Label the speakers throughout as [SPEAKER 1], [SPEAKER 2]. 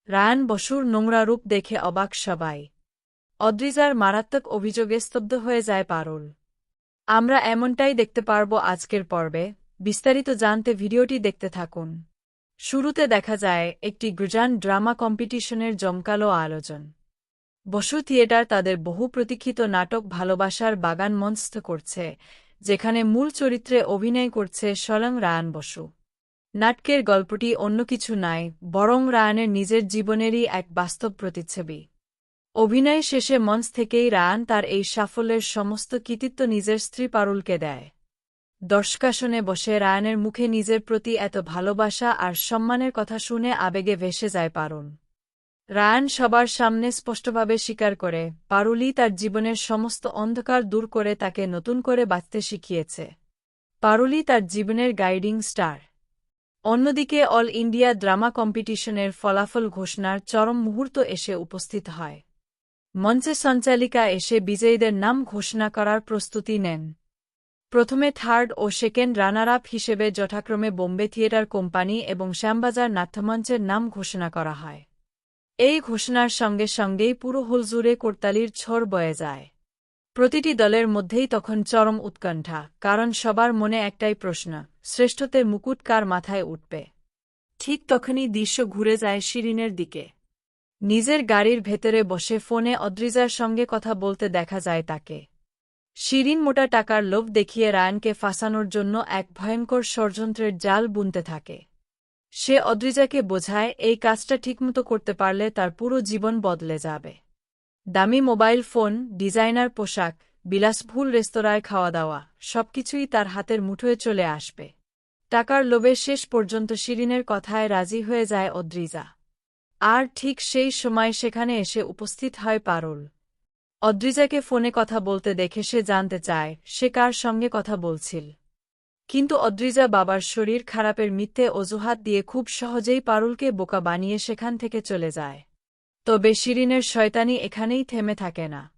[SPEAKER 1] Ryan বসুর নোংরা রূপ দেখে অবাক সবাই। অদ্রিজার মারাত্মক অভিযোগে স্তব্ধ হয়ে যায় পারুল। আমরা এমনটাই দেখতে পারব আজকের পর্বে। বিস্তারিত জানতে ভিডিওটি দেখতে থাকুন। শুরুতে দেখা যায় একটি গ্র্যান্ড ড্রামা কম্পিটিশনের জমকালো আয়োজন। বসু থিয়েটার তাদের বহু প্রতীক্ষিত নাটক ভালোবাসার বাগান মঞ্চস্থ করছে, যেখানে মূল চরিত্রে অভিনয় করছে স্বয়ং রায়ান বসু। নাটকের গল্পটি অন্য কিছু নয়, বরং রায়ানের নিজের জীবনেরই এক বাস্তব প্রতিচ্ছবি। অভিনয় শেষে মঞ্চ থেকেই রায়ান তার এই সাফল্যের সমস্ত কৃতিত্ব নিজের স্ত্রী পারুলকে দেয়। দর্শকাসনে বসে রায়ানের মুখে নিজের প্রতি এত ভালোবাসা আর সম্মানের কথা শুনে আবেগে ভেসে যায় পারুল। রায়ান সবার সামনে স্পষ্টভাবে স্বীকার করে, পারুলই তার জীবনের সমস্ত অন্ধকার দূর করে তাকে নতুন করে বাঁচতে শিখিয়েছে। পারুলই তার জীবনের গাইডিং স্টার। অন্যদিকে অল ইন্ডিয়া ড্রামা কম্পিটিশনের ফলাফল ঘোষণার চরম মুহূর্ত এসে উপস্থিত হয়। মঞ্চে সঞ্চালিকা এসে বিজয়ীদের নাম ঘোষণা করার প্রস্তুতি নেন। প্রথমে থার্ড ও সেকেন্ড রানার আপ হিসেবে যথাক্রমে বোম্বে থিয়েটার কোম্পানি এবং শ্যামবাজার নাট্যমঞ্চের নাম ঘোষণা করা হয়। এই ঘোষণার সঙ্গে সঙ্গেই পুরো হল জুড়ে করতালির ঝড় বয়ে যায়। প্রতিটি দলের মধ্যেই তখন চরম উৎকণ্ঠা, কারণ সবার মনে একটাই প্রশ্ন, শ্রেষ্ঠত্বের মুকুট কার মাথায় উঠবে। ঠিক তখনই দৃশ্য ঘুরে যায় শিরিনের দিকে। নিজের গাড়ির ভেতরে বসে ফোনে অদ্রিজার সঙ্গে কথা বলতে দেখা যায় তাকে। শিরিন মোটা টাকার লোভ দেখিয়ে রায়ানকে ফাঁসানোর জন্য এক ভয়ঙ্কর ষড়যন্ত্রের জাল বুনতে থাকে। সে অদ্রিজাকে বোঝায় এই কাজটা ঠিকমতো করতে পারলে তার পুরো জীবন বদলে যাবে। দামি মোবাইল ফোন, ডিজাইনার পোশাক, বিলাসবহুল রেস্তোরাঁয় খাওয়া দাওয়া, সবকিছুই তার হাতের মুঠোয় চলে আসবে। টাকার লোভে শেষ পর্যন্ত শিরিনের কথায় রাজি হয়ে যায় অদ্রিজা। আর ঠিক সেই সময় সেখানে এসে উপস্থিত হয় পারুল। অদ্রিজাকে ফোনে কথা বলতে দেখে সে জানতে চায় সে কার সঙ্গে কথা বলছিল। কিন্তু অদ্রিজা বাবার শরীর খারাপের মিথ্যে অজুহাত দিয়ে খুব সহজেই পারুলকে বোকা বানিয়ে সেখান থেকে চলে যায়। তবে শিরিনের শয়তানি এখানেই থেমে থাকে না।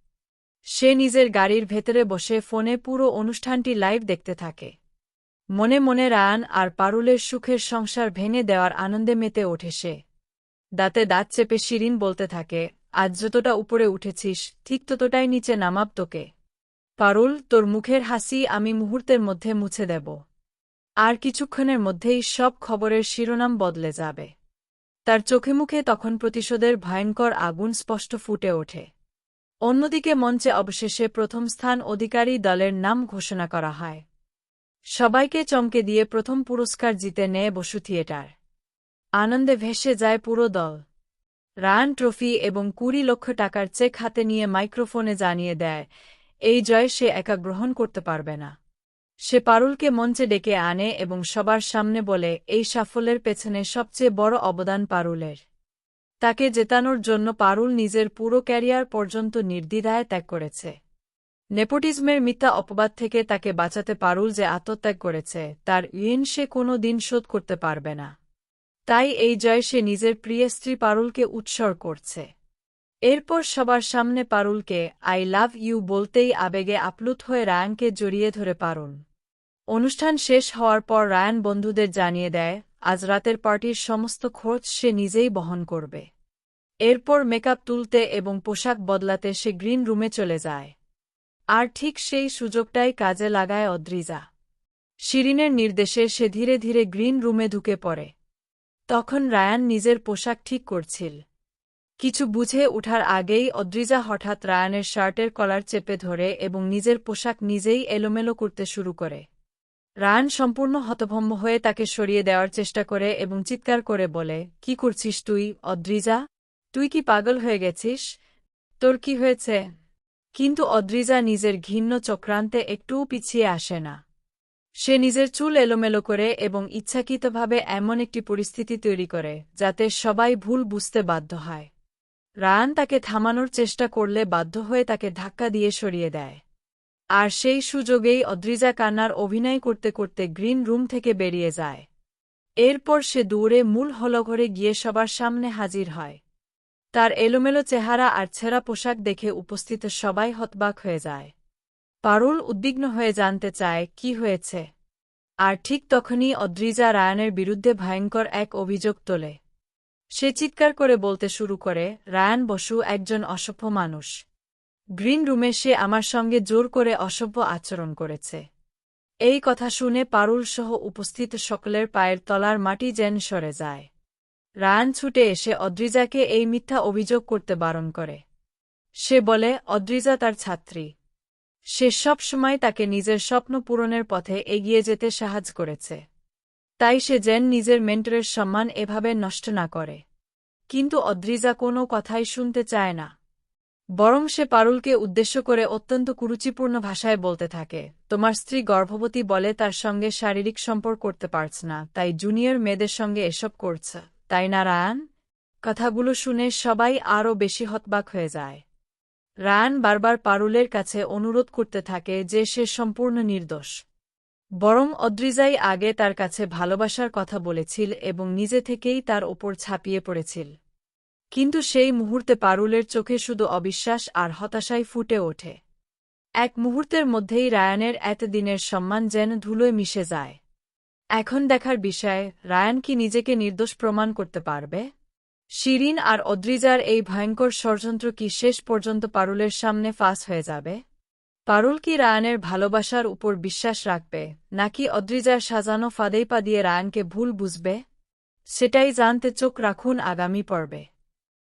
[SPEAKER 1] সে নিজের গাড়ির ভেতরে বসে ফোনে পুরো অনুষ্ঠানটি লাইভ দেখতে থাকে। মনে মনে রায়ান আর পারুলের সুখের সংসার ভেঙে দেওয়ার আনন্দে মেতে ওঠে সে। দাঁতে দাঁত চেপে শিরিন বলতে থাকে, আজ যতটা উপরে উঠেছিস ঠিক ততটাই নিচে নামাব তোকে। পারুল, তোর মুখের হাসি আমি মুহূর্তের মধ্যে মুছে দেব। আর কিছুক্ষণের মধ্যেই সব খবরের শিরোনাম বদলে যাবে। তার চোখে মুখে তখন প্রতিশোধের ভয়ঙ্কর আগুন স্পষ্ট ফুটে ওঠে। অন্যদিকে মঞ্চে অবশেষে প্রথম স্থান অধিকারী দলের নাম ঘোষণা করা হয়। সবাইকে চমকে দিয়ে প্রথম পুরস্কার জিতে নেয় বসু থিয়েটার। আনন্দে ভেসে যায় পুরো দল। রায়ান ট্রফি এবং ২০ লক্ষ টাকার চেক হাতে নিয়ে মাইক্রোফোনে জানিয়ে দেয়, এই জয় সে একা গ্রহণ করতে পারবে না। সে পারুলকে মঞ্চে ডেকে আনে এবং সবার সামনে বলে, এই সাফল্যের পেছনে সবচেয়ে বড় অবদান পারুলের। তাকে জেতানোর জন্য পারুল নিজের পুরো ক্যারিয়ার পর্যন্ত নির্দ্বিধায় ত্যাগ করেছে। নেপোটিজমের মিথ্যা অপবাদ থেকে তাকে বাঁচাতে পারুল যে আত্মত্যাগ করেছে, তার ঋণ সে কোনো দিন শোধ করতে পারবে না। তাই এই জয় সে নিজের প্রিয় স্ত্রী পারুলকে উৎসর্গ করছে। এরপর সবার সামনে পারুলকে আই লাভ ইউ বলতেই আবেগে আপ্লুত হয়ে রায়ানকে জড়িয়ে ধরে পারুল। অনুষ্ঠান শেষ হওয়ার পর রায়ান বন্ধুদের জানিয়ে দেয়, আজ রাতের পার্টির সমস্ত খরচ সে নিজেই বহন করবে। এরপর মেকআপ তুলতে এবং পোশাক বদলাতে সে গ্রিন রুমে চলে যায়। আর ঠিক সেই সুযোগটাই কাজে লাগায় অদ্রিজা। শিরিনের নির্দেশে সে ধীরে ধীরে গ্রিন রুমে ঢুকে পড়ে। তখন রায়ান নিজের পোশাক ঠিক করছিল। কিছু বুঝে ওঠার আগেই অদ্রিজা হঠাৎ রায়ানের শার্টের কলার চেপে ধরে এবং নিজের পোশাক নিজেই এলোমেলো করতে শুরু করে। রায়ান সম্পূর্ণ হতভম্ব হয়ে তাকে সরিয়ে দেওয়ার চেষ্টা করে এবং চিৎকার করে বলে, কি করছিস তুই, অদ্রিজা? তুই কি পাগল হয়ে গেছিস? তোর কি হয়েছে? কিন্তু অদ্রিজা নিজের ঘৃণ্য চক্রান্তে একটুও পিছিয়ে আসে না। সে নিজের চুল এলোমেলো করে এবং ইচ্ছাকৃতভাবে এমন একটি পরিস্থিতি তৈরি করে যাতে সবাই ভুল বুঝতে বাধ্য হয়। রায়ান তাকে থামানোর চেষ্টা করলে বাধ্য হয়ে তাকে ধাক্কা দিয়ে সরিয়ে দেয়। আর সেই সুযোগেই অদ্রিজা কান্নার অভিনয় করতে করতে গ্রিন রুম থেকে বেরিয়ে যায়। এরপর সে দৌড়ে মূল হলঘরে গিয়ে সবার সামনে হাজির হয়। তার এলোমেলো চেহারা আর ছেঁড়া পোশাক দেখে উপস্থিত সবাই হতবাক হয়ে যায়। পারুল উদ্বিগ্ন হয়ে জানতে চায় কি হয়েছে। আর ঠিক তখনই অদ্রিজা রায়ানের বিরুদ্ধে ভয়ঙ্কর এক অভিযোগ তোলে। সে চিৎকার করে বলতে শুরু করে, রায়ান বসু একজন অসভ্য মানুষ। গ্রিন রুমে সে আমার সঙ্গে জোর করে অসভ্য আচরণ করেছে। এই কথা শুনে পারুল সহ উপস্থিত সকলের পায়ের তলার মাটি যেন সরে যায়। রায়ান ছুটে এসে অদ্রিজাকে এই মিথ্যা অভিযোগ করতে বারণ করে। সে বলে, অদ্রিজা তার ছাত্রী। সে সব সময় তাকে নিজের স্বপ্ন পূরণের পথে এগিয়ে যেতে সাহায্য করেছে। তাই সে যেন নিজের মেন্টরের সম্মান এভাবে নষ্ট না করে। কিন্তু অদ্রিজা কোনো কথাই শুনতে চায় না। বরং সে পারুলকে উদ্দেশ্য করে অত্যন্ত কুরুচিপূর্ণ ভাষায় বলতে থাকে, তোমার স্ত্রী গর্ভবতী বলে তার সঙ্গে শারীরিক সম্পর্ক করতে পারছ না, তাই জুনিয়র মেয়েদের সঙ্গে এসব করছে, তাই না রায়ান? কথাগুলো শুনে সবাই আরও বেশি হতবাক হয়ে যায়। রায়ান বারবার পারুলের কাছে অনুরোধ করতে থাকে যে সে সম্পূর্ণ নির্দোষ। বরং অদ্রিজাই আগে তার কাছে ভালোবাসার কথা বলেছিল এবং নিজে থেকেই তার ওপর ঝাঁপিয়ে পড়েছিল। কিন্তু সেই মুহূর্তে পারুলের চোখে শুধু অবিশ্বাস আর হতাশাই ফুটে ওঠে। এক মুহূর্তের মধ্যেই রায়ানের এতদিনের সম্মান যেন ধুলোয় মিশে যায়। এখন দেখার বিষয়, রায়ান কি নিজেকে নির্দোষ প্রমাণ করতে পারবে? শিরিন আর অদ্রিজার এই ভয়ঙ্কর ষড়যন্ত্র কি শেষ পর্যন্ত পারুলের সামনে ফাঁস হয়ে যাবে? পারুল কি রায়ানের ভালোবাসার উপর বিশ্বাস রাখবে, নাকি অদ্রিজার সাজানো ফাঁদেই পা দিয়ে রায়ানকে ভুল বুঝবে? সেটাই জানতে চোখ রাখুন আগামী পর্বে।